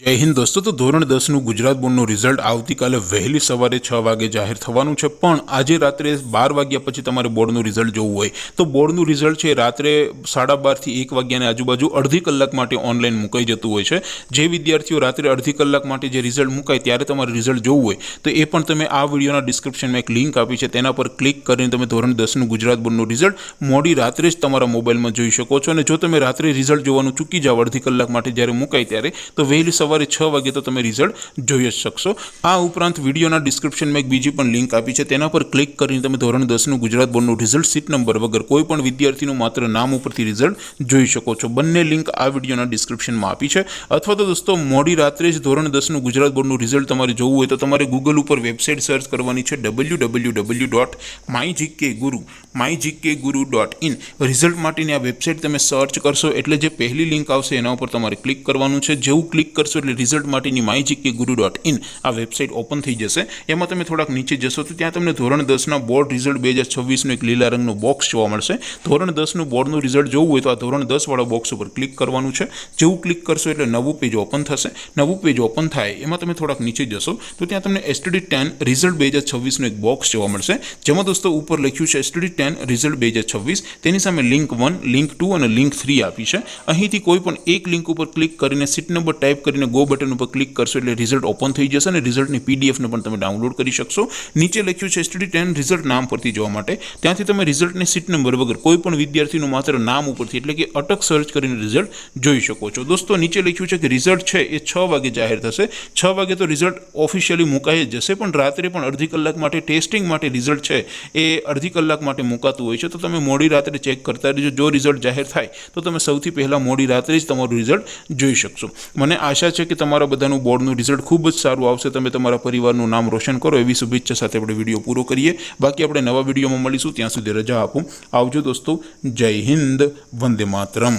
जय हिंद दोस्तों। तो धोरण 10 गुजरात बोर्डનું રિઝલ્ટ આવતીકાલે વહેલી સવારે 6 વાગે જાહેર થવાનું છે, પણ આજે રાત્રે 12 વાગ્યા પછી તમારે બોર્ડનું રિઝલ્ટ જોવું હોય તો બોર્ડનું રિઝલ્ટ છે રાત્રે 12:30 થી 1 વાગ્યાની આજુબાજુ અડધી કલાક માટે ઓનલાઈન મુકાઈ જતું હોય છે। જે વિદ્યાર્થીઓ રાત્રે અડધી કલાક માટે જે રિઝલ્ટ મુકાય ત્યારે તમારે રિઝલ્ટ જોવું હોય તો એ પણ તમે આ વિડીયોના ડિસ્ક્રિપ્શનમાં એક લિંક આપી છે, તેના પર ક્લિક કરીને તમે ધોરણ 10 ગુજરાત બોર્ડનું રિઝલ્ટ મોડી રાત્રે જ તમારા મોબાઈલમાં જોઈ શકો છો। અને જો તમે રાત્રે રિઝલ્ટ જોવાનું ચૂકી જાવ અડધી કલાક માટે જ્યારે મુકાય ત્યારે તો વહેલી સવારે 6 વાગે तो તમે રિઝલ્ટ જોઈ જ શકશો। આ ઉપરાંત વિડીયોના ડિસ્ક્રિપ્શનમાં એક બીજી પણ લિંક આપી છે, તેના પર ક્લિક કરીને તમે ધોરણ 10 ગુજરાત બોર્ડનું રિઝલ્ટ સીટ નંબર વગર કોઈ પણ વિદ્યાર્થીનું માત્ર નામ ઉપરથી રિઝલ્ટ જોઈ શકો છો। બંને લિંક આ વિડીયોના ડિસ્ક્રિપ્શનમાં આપી છે। અથવા તો દોસ્તો મોડી રાત્રે જ ધોરણ 10 ગુજરાત બોર્ડનું રિઝલ્ટ તમારે જોવું હોય તો તમારે ગૂગલ ઉપર વેબસાઇટ સર્ચ કરવાની છે www.mygkguru.in। રિઝલ્ટ માટેની આ વેબસાઇટ તમે સર્ચ કરશો એટલે જે પહેલી લિંક આવશે એના ઉપર તમારે ક્લિક કરવાનું છે। જેવું ક્લિક કરશો એટલે રિઝલ્ટ માટેની mygkguru.in આ વેબસાઇટ ઓપન થઈ જશે। એમાં તમે થોડાક નીચે જશો તો ત્યાં તમને ધોરણ 10ના બોર્ડ રિઝલ્ટ 2026નું એક લીલા રંગનું બોક્સ જોવા મળશે। ધોરણ 10નું બોર્ડનું રિઝલ્ટ જોવું હોય તો આ ધોરણ 10 વાળા બોક્સ ઉપર ક્લિક કરવાનું છે। જેવું ક્લિક કરશો એટલે નવું પેજ ઓપન થશે। નવું પેજ ઓપન થાય એમાં તમે થોડાક નીચે જશો તો ત્યાં તમને STD10 રિઝલ્ટ 2026નું એક બોક્સ જોવા મળશે, જેમાં દોસ્તો ઉપર લખ્યું છે STD10 રિઝલ્ટ 2026, તેની સામે લિંક 1, લિંક 2 અને લિંક 3 આપી છે। અહીંથી કોઈ પણ એક લિંક ઉપર ક્લિક કરીને સીટ નંબર ટાઈપ કરીને ગો બટન ઉપર ક્લિક કરશો એટલે રિઝલ્ટ ઓપન થઈ જશે અને રિઝલ્ટની PDF ને પણ તમે ડાઉનલોડ કરી શકશો। નીચે લખ્યું છે STD10 રિઝલ્ટ નામ પરથી જોવા માટે, ત્યાંથી તમે રિઝલ્ટની સીટ નંબર વગર કોઈ પણ વિદ્યાર્થીનું માત્ર નામ ઉપરથી એટલે કે અટક સર્ચ કરીને રિઝલ્ટ જોઈ શકો છો। દોસ્તો નીચે લખ્યું છે કે રિઝલ્ટ છે એ 6 વાગે જાહેર થશે। 6 વાગે તો રિઝલ્ટ ઓફિશિયલી મુકાઈ જશે, પણ રાત્રે પણ અડધી કલાક માટે ટેસ્ટિંગ માટે રિઝલ્ટ છે એ અડધી કલાક માટે મુકાતું હોય છે, તો તમે મોડી રાત્રે ચેક કરતા રહેજો। જો રિઝલ્ટ જાહેર થાય તો તમે સૌથી પહેલાં મોડી રાત્રે જ તમારું રિઝલ્ટ જોઈ શકશો। મને આશા છે કે તમારા બધાનું બોર્ડનું રિઝલ્ટ ખૂબ જ સારું આવશે, તમે તમારા પરિવારનું નામ રોશન કરો એવી શુભેચ્છા સાથે આપણે વિડીયો પૂરો કરીએ। બાકી આપણે નવા વિડીયોમાં મળીશું, ત્યાં સુધી રજા આપો। આવજો દોસ્તો, જય હિન્દ, વંદે માતરમ।